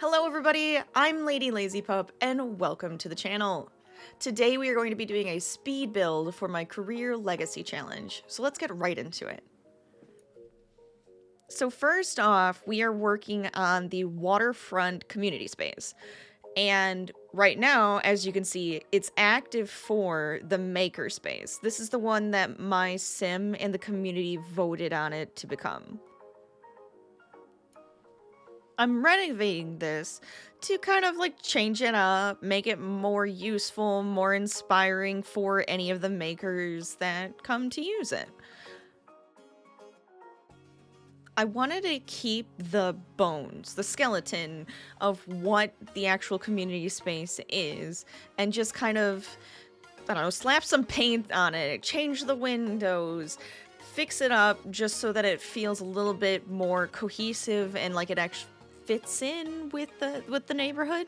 Hello everybody, I'm Lady Lazy Pup and welcome to the channel. Today we are going to be doing a speed build for my career legacy challenge, so let's get right into it. So first off, we are working on the waterfront community space. And right now, as you can see, it's active for the makerspace. This is the one that my sim and the community voted on it to become. I'm renovating this to kind of like change it up, make it more useful, more inspiring for any of the makers that come to use it. I wanted to keep the bones, the skeleton of what the actual community space is, and just kind of, I don't know, slap some paint on it, change the windows, fix it up just so that it feels a little bit more cohesive and like it actually fits in with the neighborhood.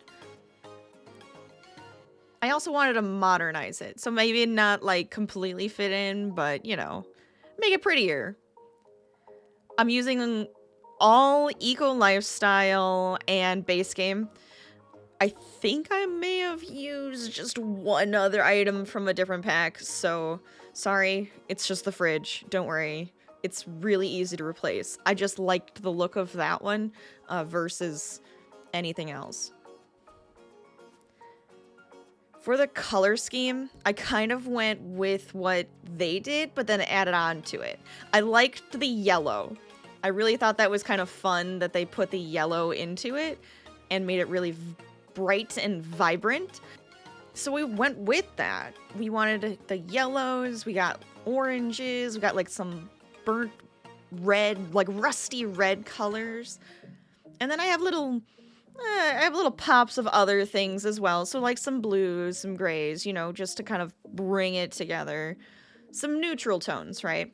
I also wanted to modernize it, so maybe not like completely fit in, but you know, make it prettier. I'm using all eco lifestyle and base game. I think I may have used just one other item from a different pack, so sorry, it's just the fridge, don't worry. It's really easy to replace. I just liked the look of that one versus anything else. For the color scheme, I kind of went with what they did, but then added on to it. I liked the yellow. I really thought that was kind of fun that they put the yellow into it and made it really bright and vibrant. So we went with that. We wanted the yellows, we got oranges, we got like some burnt red, like rusty red colors. And then I have little pops of other things as well. So like some blues, some grays, you know, just to kind of bring it together. Some neutral tones, right?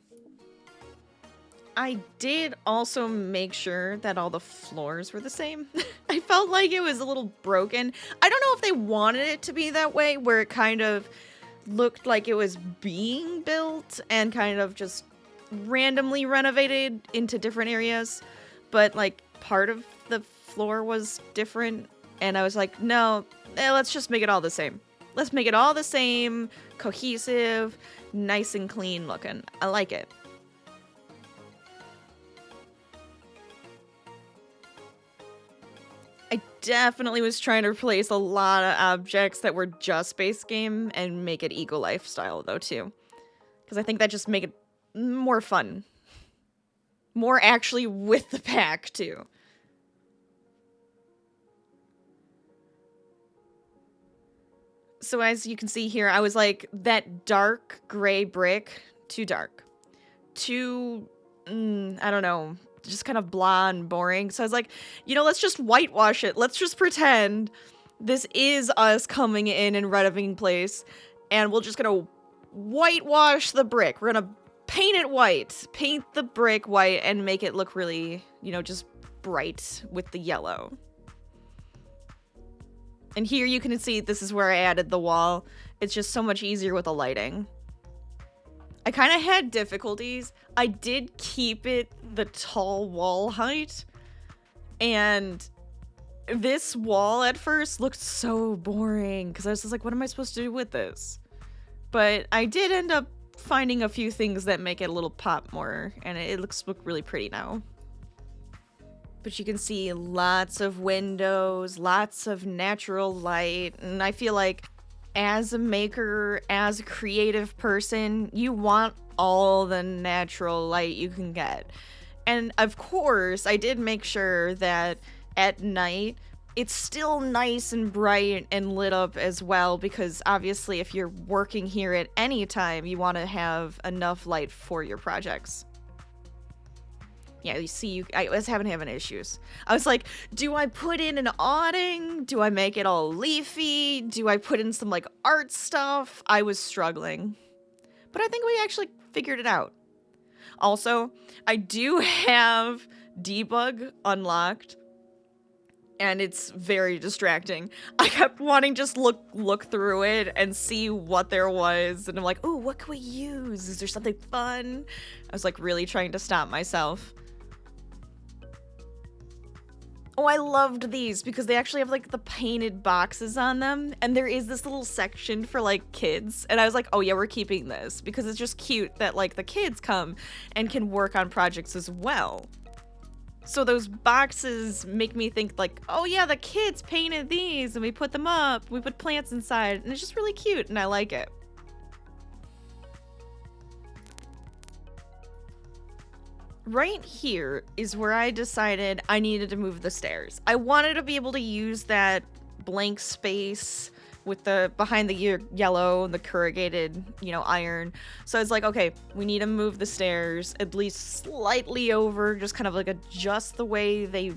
I did also make sure that all the floors were the same. I felt like it was a little broken. I don't know if they wanted it to be that way, where it kind of looked like it was being built and kind of just randomly renovated into different areas, but like part of the floor was different, and I was like, no, let's just make it all the same. Let's make it all the same, cohesive, nice and clean looking. I like it. I definitely was trying to replace a lot of objects that were just base game and make it eco lifestyle though too, because I think that just make it more fun, more actually with the pack too. So as you can see here, I was like, that dark gray brick, too dark, too I don't know, just kind of blah and boring. So I was like, you know, let's just whitewash it. Let's just pretend this is us coming in and renovating place, and we're just gonna whitewash the brick. We're gonna paint it white, paint the brick white, and make it look really, you know, just bright with the yellow. And here you can see this is where I added the wall. It's just so much easier with the lighting. I kind of had difficulties. I did keep it the tall wall height, and this wall at first looked so boring because I was just like, what am I supposed to do with this? But I did end up finding a few things that make it a little pop more, and it looks really pretty now. But you can see lots of windows, lots of natural light, and I feel like as a maker, as a creative person, you want all the natural light you can get. And of course, I did make sure that at night, it's still nice and bright and lit up as well, because obviously if you're working here at any time, you want to have enough light for your projects. Yeah, you see, I was having issues. I was like, do I put in an awning? Do I make it all leafy? Do I put in some like art stuff? I was struggling. But I think we actually figured it out. Also, I do have debug unlocked, and it's very distracting. I kept wanting to just look through it and see what there was, and I'm like, oh, what can we use? Is there something fun? I was like really trying to stop myself. Oh, I loved these because they actually have like the painted boxes on them, and there is this little section for like kids, and I was like, oh yeah, we're keeping this because it's just cute that like the kids come and can work on projects as well. So those boxes make me think like, oh yeah, the kids painted these and we put them up, we put plants inside, and it's just really cute and I like it. Right here is where I decided I needed to move the stairs. I wanted to be able to use that blank space with the behind the yellow, the corrugated, iron. So I was like, okay, we need to move the stairs at least slightly over, just kind of like adjust the way they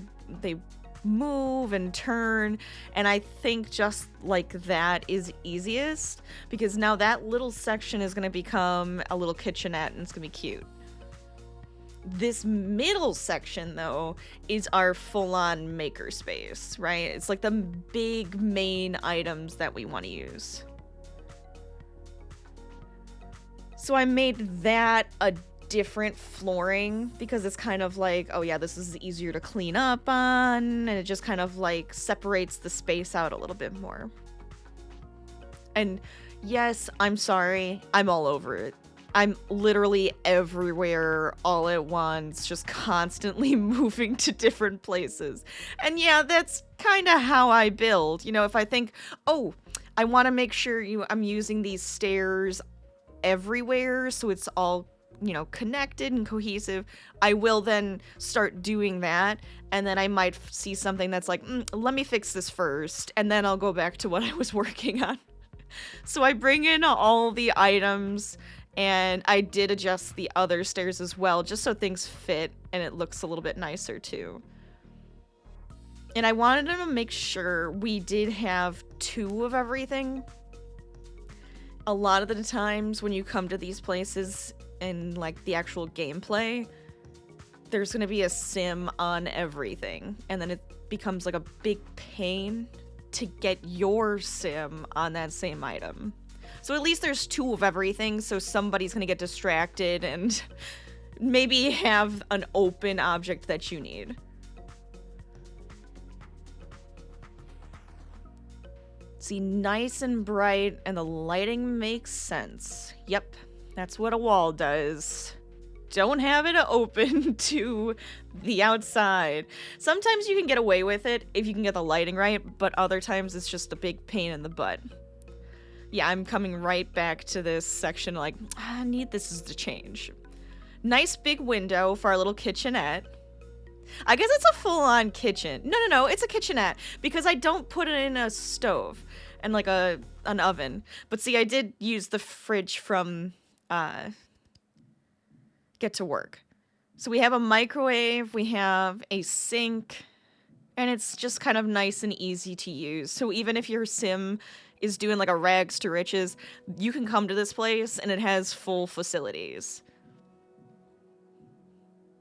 move and turn. And I think just like that is easiest because now that little section is going to become a little kitchenette and it's going to be cute. This middle section, though, is our full-on makerspace, right? It's like the big main items that we want to use. So I made that a different flooring because it's kind of like, oh yeah, this is easier to clean up on, and it just kind of like separates the space out a little bit more. And yes, I'm sorry, I'm all over it. I'm literally everywhere all at once, just constantly moving to different places. And yeah, that's kind of how I build. If I think, oh, I want to make sure I'm using these stairs everywhere so it's all, connected and cohesive, I will then start doing that. And then I might see something that's like, let me fix this first. And then I'll go back to what I was working on. So I bring in all the items. And I did adjust the other stairs as well, just so things fit and it looks a little bit nicer too. And I wanted to make sure we did have 2 of everything. A lot of the times when you come to these places and like the actual gameplay, there's going to be a sim on everything. And then it becomes like a big pain to get your sim on that same item. So at least there's 2 of everything, so somebody's gonna get distracted and maybe have an open object that you need. See, nice and bright, and the lighting makes sense. Yep, that's what a wall does. Don't have it open to the outside. Sometimes you can get away with it if you can get the lighting right, but other times it's just a big pain in the butt. Yeah, I'm coming right back to this section like, I need this to change. Nice big window for our little kitchenette. I guess it's a full-on kitchen. No, it's a kitchenette because I don't put it in a stove and like an oven. But see, I did use the fridge from Get to Work. So we have a microwave, we have a sink, and it's just kind of nice and easy to use. So even if your sim is doing like a rags to riches, you can come to this place and it has full facilities.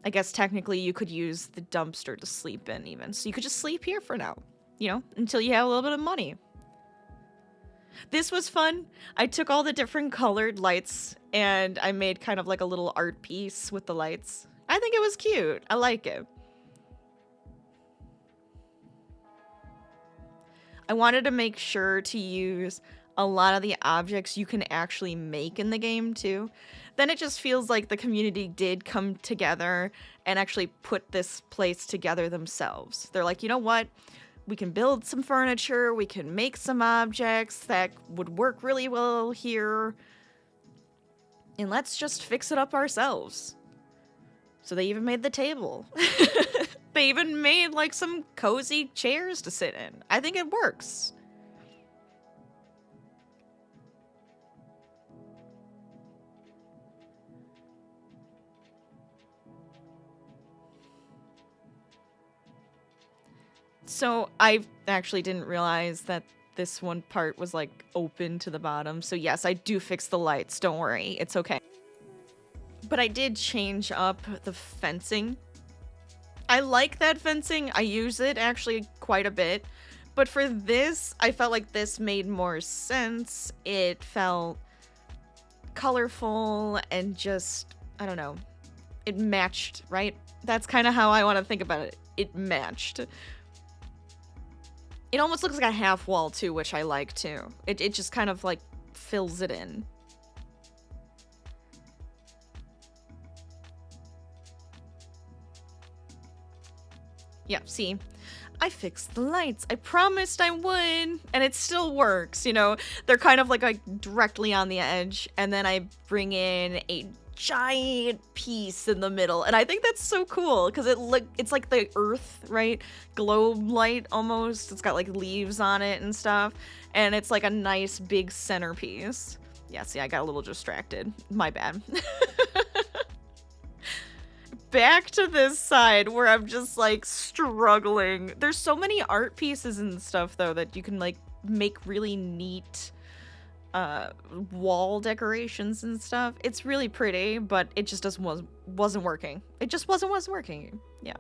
I guess technically you could use the dumpster to sleep in even. So you could just sleep here for now, until you have a little bit of money. This was fun. I took all the different colored lights and I made kind of like a little art piece with the lights. I think it was cute. I like it. I wanted to make sure to use a lot of the objects you can actually make in the game too. Then it just feels like the community did come together and actually put this place together themselves. They're like, you know what? We can build some furniture, we can make some objects that would work really well here, and let's just fix it up ourselves. So they even made the table. They even made like some cozy chairs to sit in. I think it works. So I actually didn't realize that this one part was like open to the bottom. So yes, I do fix the lights. Don't worry. It's okay. But I did change up the fencing. I like that fencing. I use it actually quite a bit. But for this, I felt like this made more sense. It felt colorful and just, I don't know, it matched, right? That's kind of how I want to think about it. It matched. It almost looks like a half wall too, which I like too. It just kind of like fills it in. Yeah, see, I fixed the lights. I promised I would, and it still works, you know? They're kind of like directly on the edge, and then I bring in a giant piece in the middle, and I think that's so cool because it's like the earth, right? Globe light almost. It's got like leaves on it and stuff, and it's like a nice big centerpiece. Yeah, see, I got a little distracted. My bad. Back to this side where I'm just like struggling. There's so many art pieces and stuff though that you can like make really neat wall decorations and stuff. It's really pretty, but it just wasn't working. It just wasn't working. Yeah.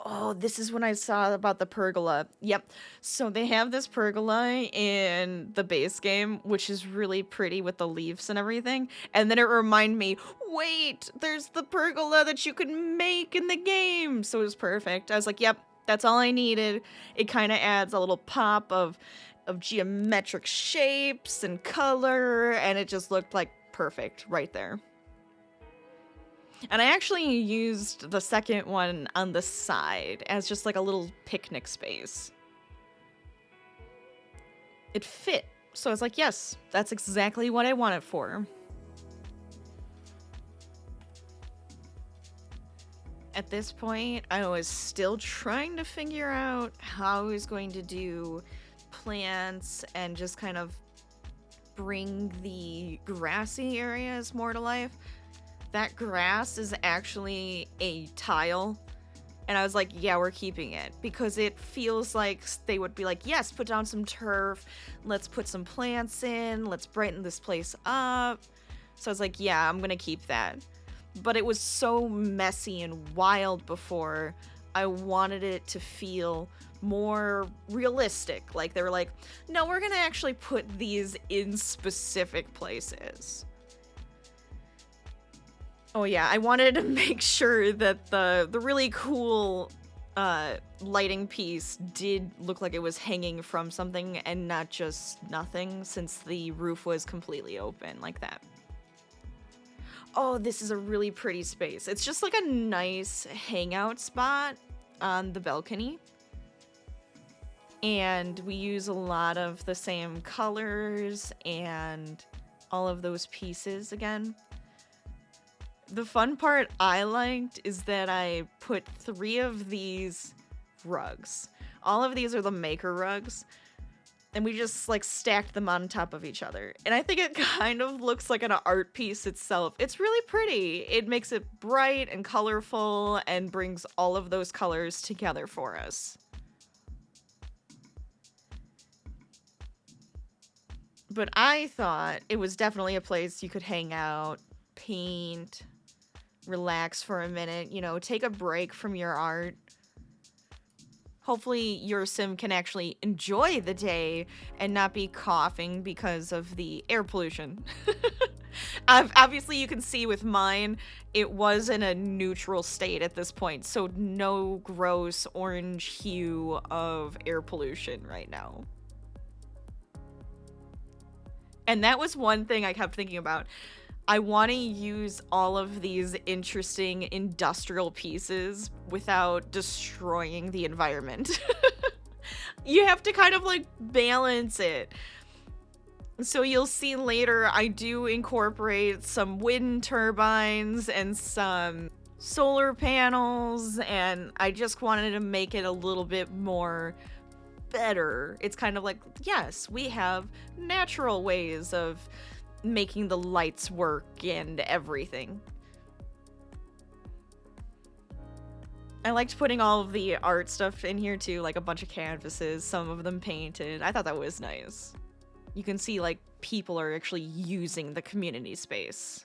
Oh, this is when I saw about the pergola. Yep. So they have this pergola in the base game, which is really pretty with the leaves and everything. And then it reminded me, wait, there's the pergola that you can make in the game. So it was perfect. I was like, yep, that's all I needed. It kind of adds a little pop of geometric shapes and color, and it just looked like perfect right there. And I actually used the second one on the side as just like a little picnic space. It fit. So I was like, yes, that's exactly what I want it for. At this point, I was still trying to figure out how I was going to do plants and just kind of bring the grassy areas more to life. That grass is actually a tile. And I was like, yeah, we're keeping it. Because it feels like they would be like, yes, put down some turf. Let's put some plants in. Let's brighten this place up. So I was like, yeah, I'm going to keep that. But it was so messy and wild before. I wanted it to feel more realistic. Like they were like, no, we're going to actually put these in specific places. Oh yeah, I wanted to make sure that the really cool lighting piece did look like it was hanging from something and not just nothing, since the roof was completely open like that. Oh, this is a really pretty space. It's just like a nice hangout spot on the balcony. And we use a lot of the same colors and all of those pieces again. The fun part I liked is that I put 3 of these rugs. All of these are the maker rugs. And we just like stacked them on top of each other. And I think it kind of looks like an art piece itself. It's really pretty. It makes it bright and colorful and brings all of those colors together for us. But I thought it was definitely a place you could hang out, paint, relax for a minute, you know, take a break from your art. Hopefully your sim can actually enjoy the day and not be coughing because of the air pollution. Obviously you can see with mine, it was in a neutral state at this point, so no gross orange hue of air pollution right now. And that was one thing I kept thinking about. I want to use all of these interesting industrial pieces without destroying the environment. You have to kind of like balance it. So you'll see later I do incorporate some wind turbines and some solar panels, and I just wanted to make it a little bit more better. It's kind of like, yes, we have natural ways of making the lights work and everything. I liked putting all of the art stuff in here too, like a bunch of canvases, some of them painted. I thought that was nice. You can see like people are actually using the community space.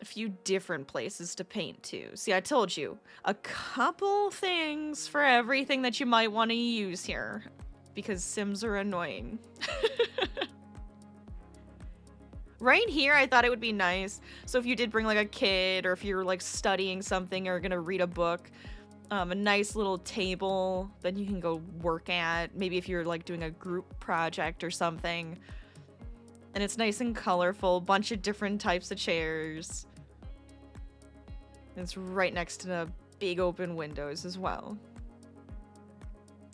few different places to paint too. See, I told you, a couple things for everything that you might want to use here, because Sims are annoying. Right here, I thought it would be nice. So if you did bring like a kid, or if you're like studying something or gonna read a book, a nice little table that you can go work at. Maybe if you're like doing a group project or something. And it's nice and colorful, bunch of different types of chairs. It's right next to the big open windows as well.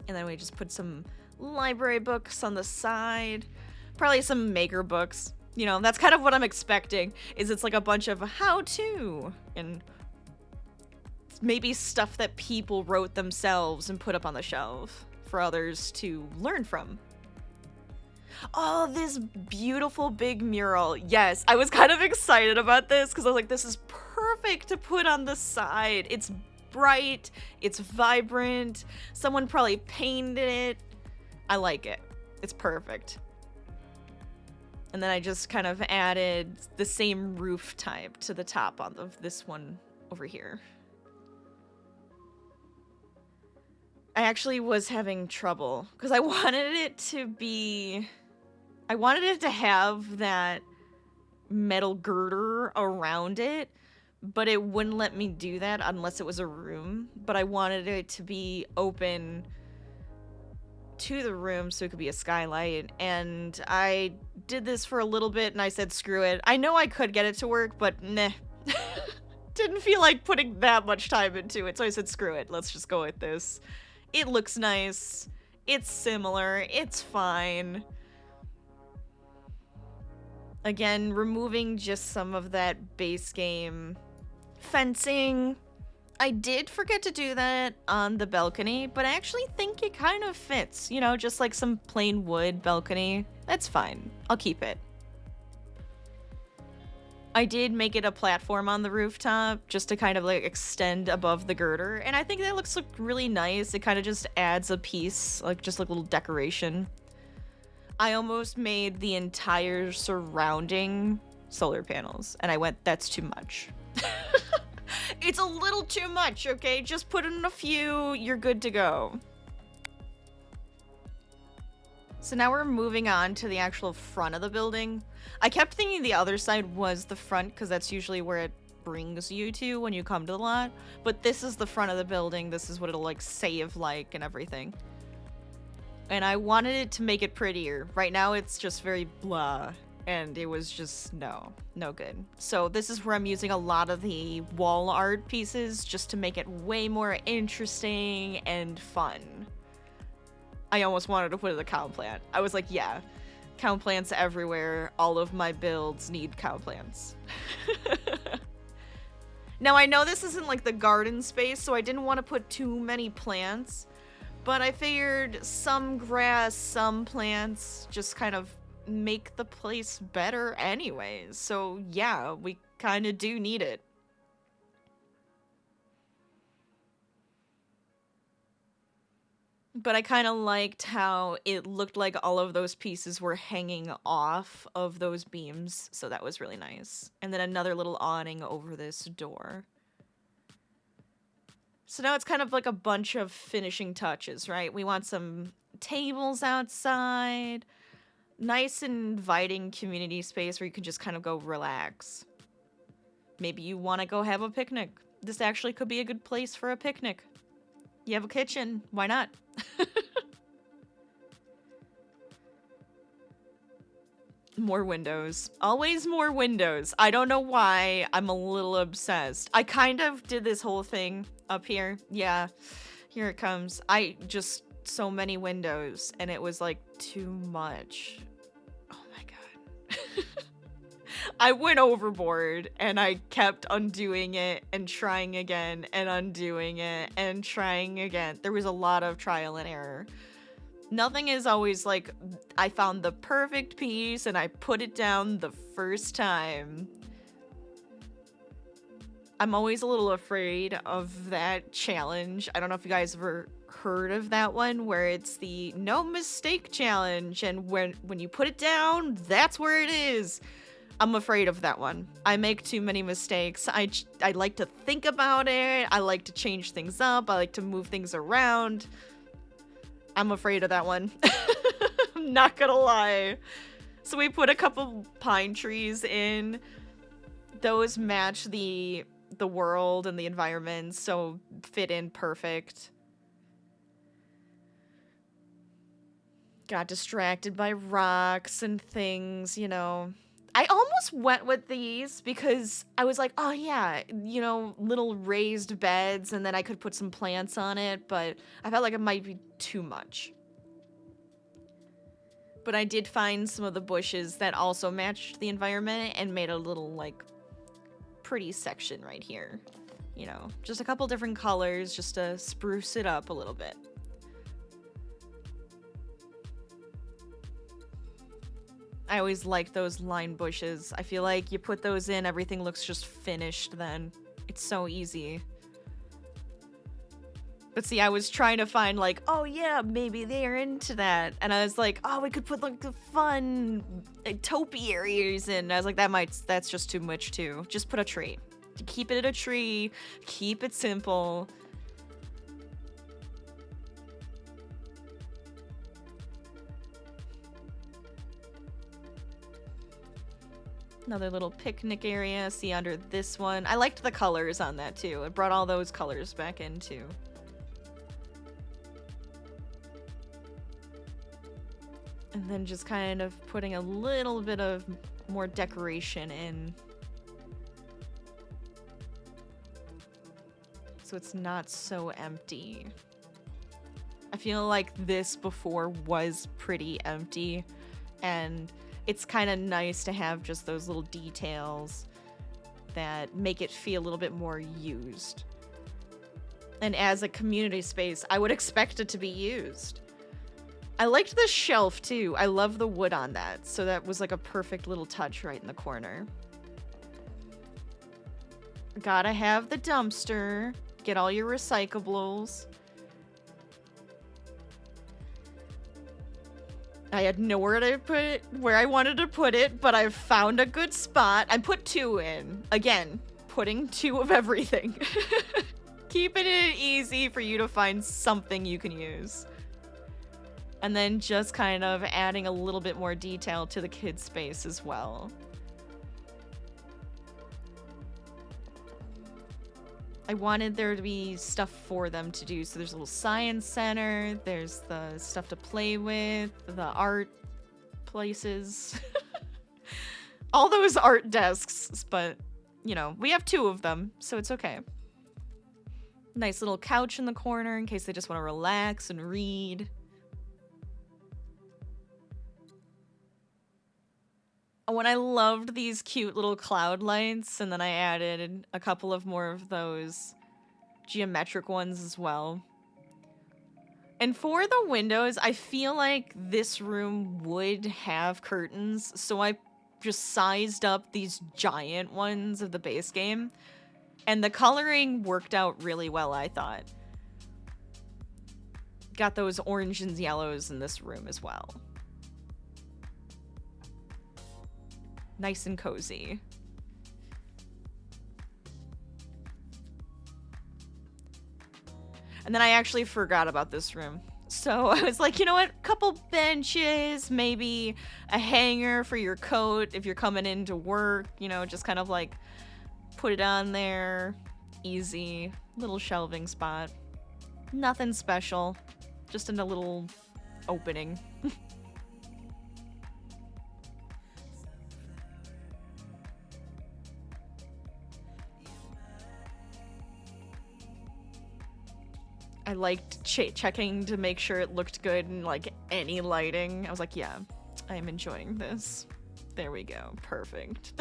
And then we just put some library books on the side. Probably some maker books. You know, that's kind of what I'm expecting, is it's like a bunch of how-to and maybe stuff that people wrote themselves and put up on the shelf for others to learn from. Oh, this beautiful big mural. Yes, I was kind of excited about this because I was like, this is perfect to put on the side. It's bright, it's vibrant, someone probably painted it. I like it. It's perfect. And then I just kind of added the same roof type to the top of this one over here. I actually was having trouble because I wanted it to have that metal girder around it, but it wouldn't let me do that unless it was a room. But I wanted it to be open to the room so it could be a skylight, and I did this for a little bit and I said screw it. I know I could get it to work, but nah. Didn't feel like putting that much time into it, so I said screw it, let's just go with this. It looks nice, it's similar, it's fine. Again, removing just some of that base game fencing. I did forget to do that on the balcony, but I actually think it kind of fits. You know, just like some plain wood balcony. That's fine. I'll keep it. I did make it a platform on the rooftop just to kind of like extend above the girder, and I think that looks like really nice. It kind of just adds a piece, like just like a little decoration. I almost made the entire surrounding solar panels, and I went, that's too much. It's a little too much, okay? Just put in a few, you're good to go. So now we're moving on to the actual front of the building. I kept thinking the other side was the front because that's usually where it brings you to when you come to the lot. But this is the front of the building. This is what it'll like save like and everything. And I wanted it to make it prettier. Right now it's just very blah. And it was just no good. So this is where I'm using a lot of the wall art pieces just to make it way more interesting and fun. I almost wanted to put it a cow plant. I was like, yeah, cow plants everywhere. All of my builds need cow plants. Now I know this isn't like the garden space, so I didn't want to put too many plants, but I figured some grass, some plants just kind of make the place better anyways. So yeah, we kind of do need it. But I kind of liked how it looked like all of those pieces were hanging off of those beams, so that was really nice. And then another little awning over this door. So now it's kind of like a bunch of finishing touches, right? We want some tables outside. Nice and inviting community space where you can just kind of go relax. Maybe you want to go have a picnic. This actually could be a good place for a picnic. You have a kitchen, why not? More windows. Always more windows. I don't know why, I'm a little obsessed. I kind of did this whole thing up here. Yeah, here it comes. So many windows, and it was like too much. Oh my god. I went overboard, and I kept undoing it and trying again and undoing it and trying again. There was a lot of trial and error. Nothing is always like, I found the perfect piece and I put it down the first time. I'm always a little afraid of that challenge. I don't know if you guys ever heard of that one, where it's the no mistake challenge, and when you put it down, that's where it is. I'm afraid of that one. I make too many mistakes. I like to think about it. I like to change things up. I like to move things around. I'm afraid of that one. I'm not gonna lie. So we put a couple pine trees in. Those match the world and the environment, so fit in perfect. Got distracted by rocks and things, you know. I almost went with these because I was like, oh yeah, you know, little raised beds, and then I could put some plants on it, but I felt like it might be too much. But I did find some of the bushes that also matched the environment and made a little, like, pretty section right here. You know, just a couple different colors just to spruce it up a little bit. I always like those line bushes. I feel like you put those in, everything looks just finished then. It's so easy. But see, I was trying to find like, oh yeah, maybe they're into that. And I was like, oh, we could put like the fun topiaries in. I was like, that's just too much too. Just put a tree. Keep it a tree. Keep it simple. Another little picnic area. See under this one. I liked the colors on that too. It brought all those colors back in too. And then just kind of putting a little bit of more decoration in. So it's not so empty. I feel like this before was pretty empty, and it's kind of nice to have just those little details that make it feel a little bit more used. And as a community space, I would expect it to be used. I liked the shelf too. I love the wood on that. So that was like a perfect little touch right in the corner. Gotta have the dumpster. Get all your recyclables. I had nowhere to put it where I wanted to put it, but I found a good spot. I put 2 in. Again, putting 2 of everything. Keeping it easy for you to find something you can use. And then just kind of adding a little bit more detail to the kids' space as well. I wanted there to be stuff for them to do. So there's a little science center. There's the stuff to play with. The art places. All those art desks. But, you know, we have 2 of them. So it's okay. Nice little couch in the corner in case they just want to relax and read. When I loved these cute little cloud lights, and then I added a couple of more of those geometric ones as well. And for the windows, I feel like this room would have curtains, so I just sized up these giant ones of the base game. And the coloring worked out really well, I thought. Got those orange and yellows in this room as well. Nice and cozy. And then I actually forgot about this room. So I was like, you know what? Couple benches, maybe a hanger for your coat if you're coming into work, you know, just kind of like put it on there. Easy. Little shelving spot. Nothing special. Just in a little opening. I liked checking to make sure it looked good and like any lighting. I was like, yeah, I'm enjoying this. There we go. Perfect.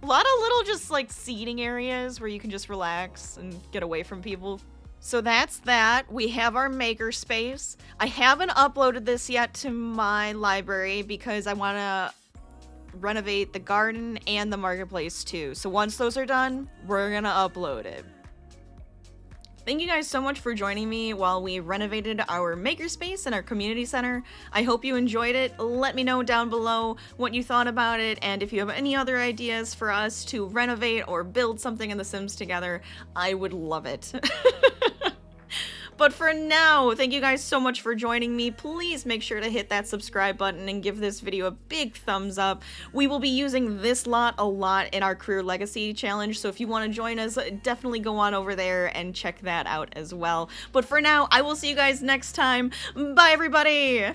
A lot of little just like seating areas where you can just relax and get away from people. So that's that. We have our makerspace. I haven't uploaded this yet to my library because I want to renovate the garden and the marketplace too. So once those are done, we're going to upload it. Thank you guys so much for joining me while we renovated our makerspace and our community center. I hope you enjoyed it. Let me know down below what you thought about it, and if you have any other ideas for us to renovate or build something in The Sims together, I would love it. But for now, thank you guys so much for joining me. Please make sure to hit that subscribe button and give this video a big thumbs up. We will be using this lot a lot in our Career Legacy Challenge, so if you want to join us, definitely go on over there and check that out as well. But for now, I will see you guys next time. Bye, everybody!